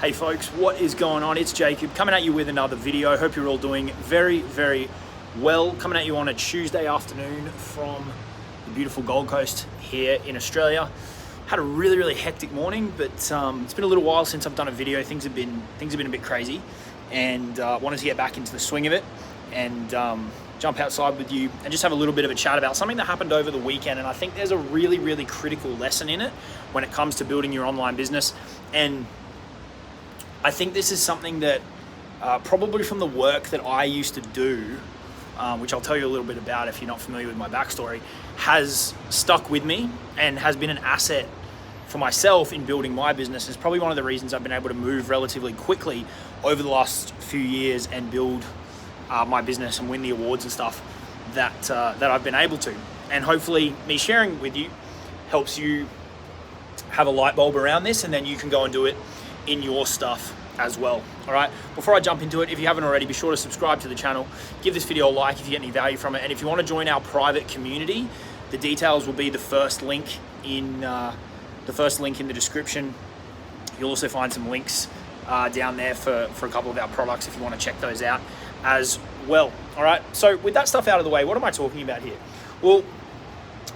Hey folks, what is going on? It's Jacob coming at you with another video. Hope you're all doing very, very well. Coming at you on a Tuesday afternoon from the beautiful Gold Coast here in Australia. Had a really, really hectic morning, but it's been a little while since I've done a video. Things have been a bit crazy, and wanted to get back into the swing of it and jump outside with you and just have a little bit of a chat about something that happened over the weekend. And I think there's a really, really critical lesson in it when it comes to building your online business. And I think this is something that probably from the work that I used to do, which I'll tell you a little bit about if you're not familiar with my backstory, has stuck with me and has been an asset for myself in building my business. It's probably one of the reasons I've been able to move relatively quickly over the last few years and build my business and win the awards and stuff that I've been able to. And hopefully me sharing with you helps you have a light bulb around this, and then you can go and do it in your stuff as well. All right, before I jump into it, if you haven't already, be sure to subscribe to the channel, give this video a like if you get any value from it, and if you want to join our private community, the details will be the first link in the description. You'll also find some links down there for a couple of our products if you want to check those out as well. All right, so with that stuff out of the way, what am I talking about here? Well,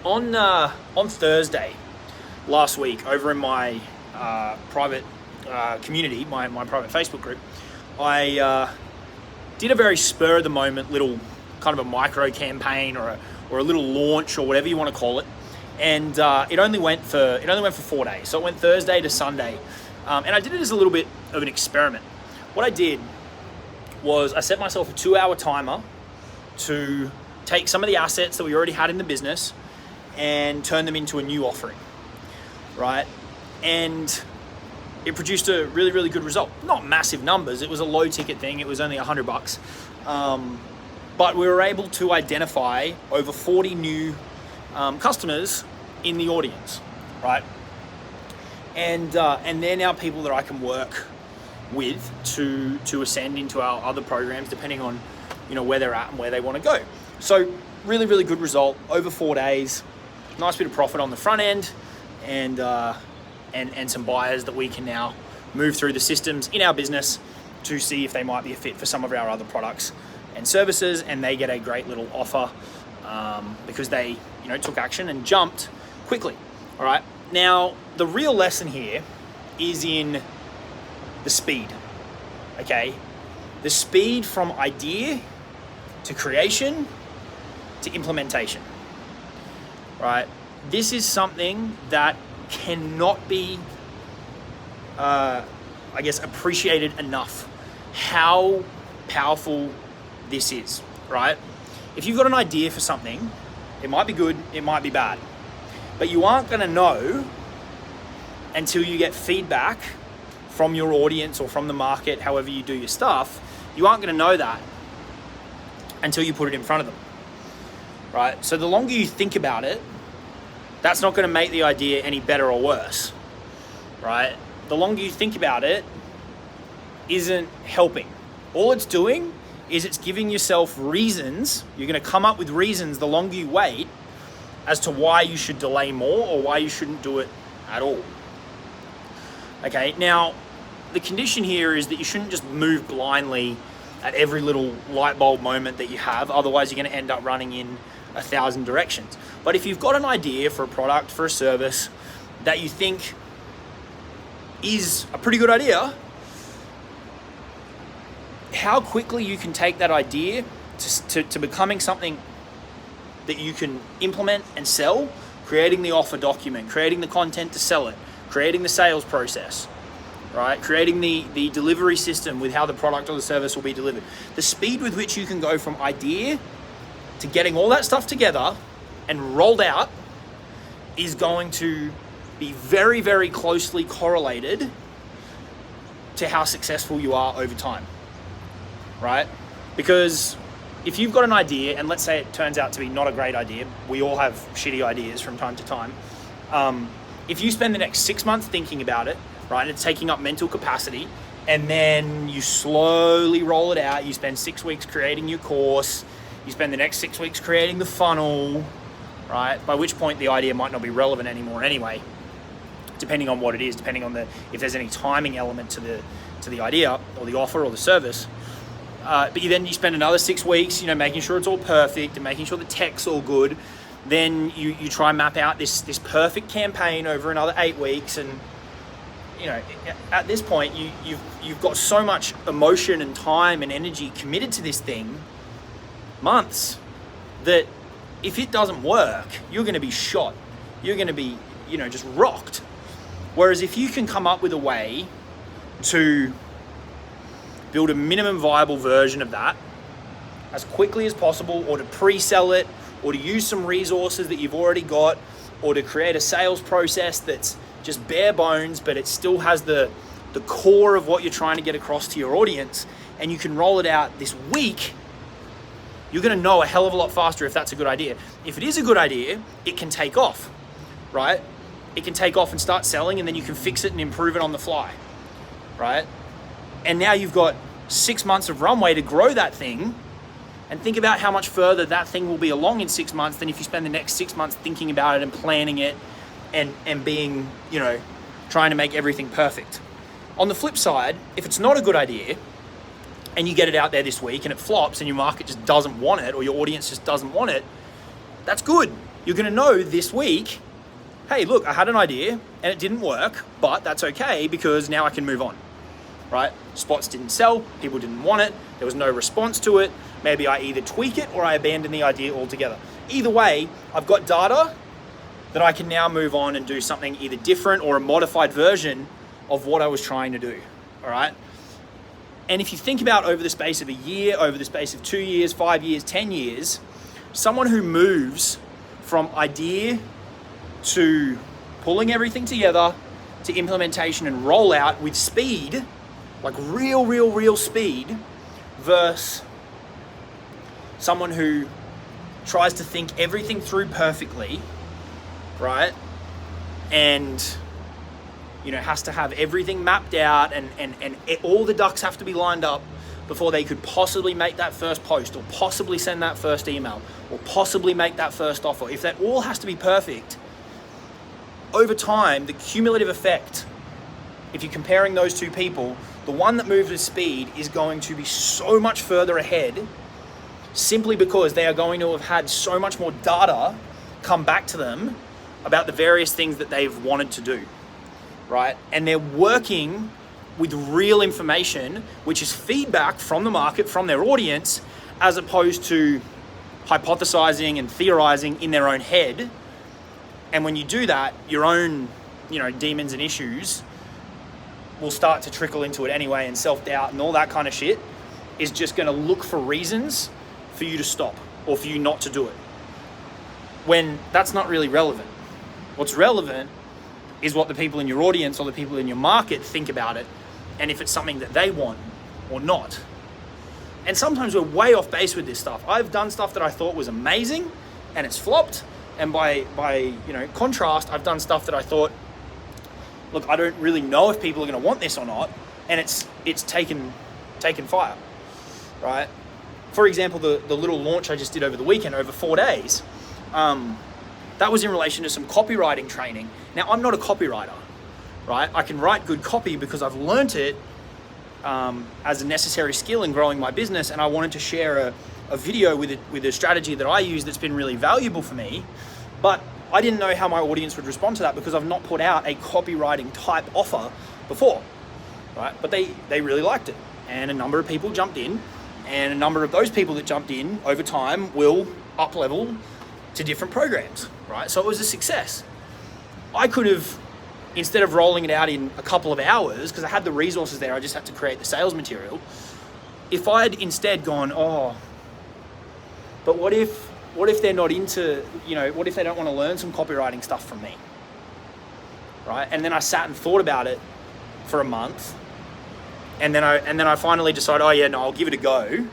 on Thursday last week, over in my private community, my private Facebook group, I did a very spur of the moment little kind of a micro campaign or a little launch or whatever you want to call it, and it only went for 4 days. So it went Thursday to Sunday, and I did it as a little bit of an experiment. What I did was I set myself a 2-hour timer to take some of the assets that we already had in the business and turn them into a new offering, right? And it produced a really, really good result. Not massive numbers. It was a low ticket thing. It was only $100. But we were able to identify over 40 new customers in the audience, right? And they're now people that I can work with to ascend into our other programs, depending on, where they're at and where they want to go. So really, really good result over 4 days. Nice bit of profit on the front end, and some buyers that we can now move through the systems in our business to see if they might be a fit for some of our other products and services, and they get a great little offer because they took action and jumped quickly. All right, now the real lesson here is in the speed. Okay, the speed from idea to creation to implementation. Right, this is something that cannot be appreciated enough, how powerful this is, right? If you've got an idea for something, it might be good, it might be bad, but you aren't going to know until you get feedback from your audience or from the market, however you do your stuff. You aren't going to know that until you put it in front of them, right? So the longer you think about it, that's not going to make the idea any better or worse, right? The longer you think about it isn't helping. All it's doing is it's giving yourself reasons. You're going to come up with reasons the longer you wait as to why you should delay more or why you shouldn't do it at all. Okay, now the condition here is that you shouldn't just move blindly at every little light bulb moment that you have. Otherwise, you're going to end up running in 1,000 directions. But if you've got an idea for a product, for a service that you think is a pretty good idea, how quickly you can take that idea to becoming something that you can implement and sell, creating the offer document, creating the content to sell it, creating the sales process, right? Creating the delivery system with how the product or the service will be delivered. The speed with which you can go from idea to getting all that stuff together and rolled out is going to be very, very closely correlated to how successful you are over time, right? Because if you've got an idea, and let's say it turns out to be not a great idea, we all have shitty ideas from time to time. If you spend the next 6 months thinking about it, right, and it's taking up mental capacity, and then you slowly roll it out, you spend 6 weeks creating your course, you spend the next 6 weeks creating the funnel, right? By which point the idea might not be relevant anymore anyway. depending on what it is, depending on if there's any timing element to the idea or the offer or the service. But then you spend another 6 weeks, making sure it's all perfect and making sure the tech's all good. Then you try and map out this perfect campaign over another 8 weeks, and at this point you've got so much emotion and time and energy committed to this thing, months, that if it doesn't work, you're going to be shot. You're going to be just rocked. Whereas if you can come up with a way to build a minimum viable version of that as quickly as possible, or to pre-sell it, or to use some resources that you've already got, or to create a sales process that's just bare bones, but it still has the core of what you're trying to get across to your audience, and you can roll it out this week, you're going to know a hell of a lot faster if that's a good idea. If it is a good idea, it can take off, right? It can take off and start selling, and then you can fix it and improve it on the fly, right? And now you've got 6 months of runway to grow that thing, and think about how much further that thing will be along in 6 months than if you spend the next 6 months thinking about it and planning it and being, trying to make everything perfect. On the flip side, if it's not a good idea and you get it out there this week and it flops and your market just doesn't want it, or your audience just doesn't want it, that's good. You're going to know this week, hey, look, I had an idea and it didn't work, but that's okay because now I can move on, right? Spots didn't sell, people didn't want it, there was no response to it. Maybe I either tweak it or I abandon the idea altogether. Either way, I've got data that I can now move on and do something either different or a modified version of what I was trying to do, all right? And if you think about over the space of a year, over the space of 2 years, 5 years, 10 years, someone who moves from idea to pulling everything together to implementation and rollout with speed, like real speed, versus someone who tries to think everything through perfectly, right? And has to have everything mapped out and all the ducks have to be lined up before they could possibly make that first post, or possibly send that first email, or possibly make that first offer. If that all has to be perfect, over time, the cumulative effect, if you're comparing those two people, the one that moves with speed is going to be so much further ahead, simply because they are going to have had so much more data come back to them about the various things that they've wanted to do, right? And they're working with real information, which is feedback from the market, from their audience, as opposed to hypothesizing and theorizing in their own head. And when you do that, your own, demons and issues will start to trickle into it anyway, and self-doubt and all that kind of shit is just going to look for reasons for you to stop or for you not to do it, when that's not really relevant. What's relevant is what the people in your audience or the people in your market think about it, and if it's something that they want or not. And sometimes we're way off base with this stuff. I've done stuff that I thought was amazing and it's flopped, and by contrast, I've done stuff that I thought, look, I don't really know if people are going to want this or not, and it's taken fire, right? For example, the little launch I just did over the weekend, over 4 days, that was in relation to some copywriting training. Now, I'm not a copywriter, right? I can write good copy because I've learnt it as a necessary skill in growing my business, and I wanted to share a video with a strategy that I use that's been really valuable for me. But I didn't know how my audience would respond to that because I've not put out a copywriting type offer before, right? But they really liked it, and a number of people jumped in, and a number of those people that jumped in over time will up level to different programs, right? So it was a success. I could have, instead of rolling it out in a couple of hours, because I had the resources there, I just had to create the sales material. If I'd instead gone, but what if they're not into, what if they don't want to learn some copywriting stuff from me, right? And then I sat and thought about it for a month, and then I finally decided, I'll give it a go.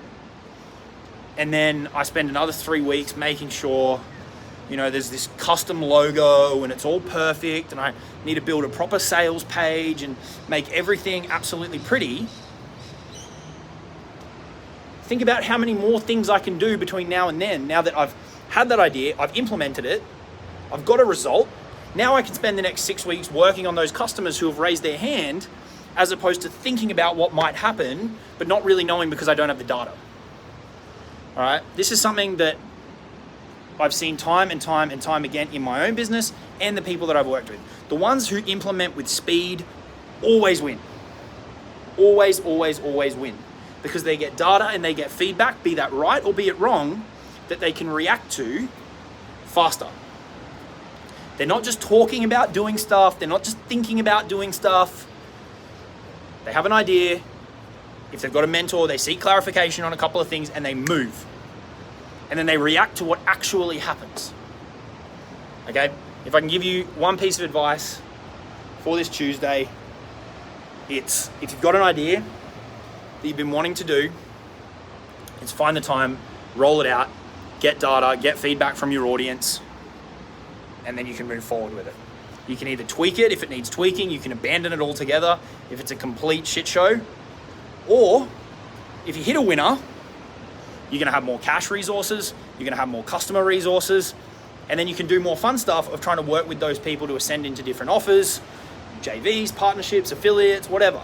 And then I spend another 3 weeks making sure, there's this custom logo and it's all perfect, and I need to build a proper sales page and make everything absolutely pretty. Think about how many more things I can do between now and then. Now that I've had that idea, I've implemented it, I've got a result. Now I can spend the next 6 weeks working on those customers who have raised their hand, as opposed to thinking about what might happen, but not really knowing because I don't have the data. All right, this is something that I've seen time and time and time again in my own business and the people that I've worked with. The ones who implement with speed always win. Always, always, always win. Because they get data and they get feedback, be that right or be it wrong, that they can react to faster. They're not just talking about doing stuff. They're not just thinking about doing stuff. They have an idea. If they've got a mentor, they seek clarification on a couple of things and they move. And then they react to what actually happens. Okay? If I can give you one piece of advice for this Tuesday, it's if you've got an idea that you've been wanting to do, it's find the time, roll it out, get data, get feedback from your audience, and then you can move forward with it. You can either tweak it if it needs tweaking, you can abandon it altogether if it's a complete shit show, or if you hit a winner, you're gonna have more cash resources, you're gonna have more customer resources, and then you can do more fun stuff of trying to work with those people to ascend into different offers, JVs, partnerships, affiliates, whatever,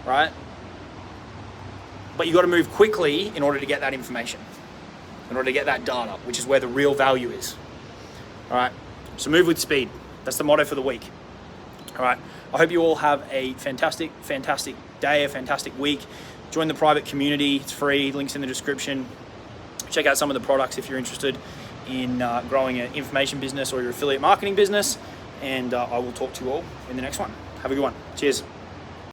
right? But you gotta move quickly in order to get that information, in order to get that data, which is where the real value is, all right? So move with speed. That's the motto for the week, all right? I hope you all have a fantastic, fantastic day, a fantastic week. Join the private community, it's free, links in the description. Check out some of the products if you're interested in growing an information business or your affiliate marketing business. And I will talk to you all in the next one. Have a good one. Cheers.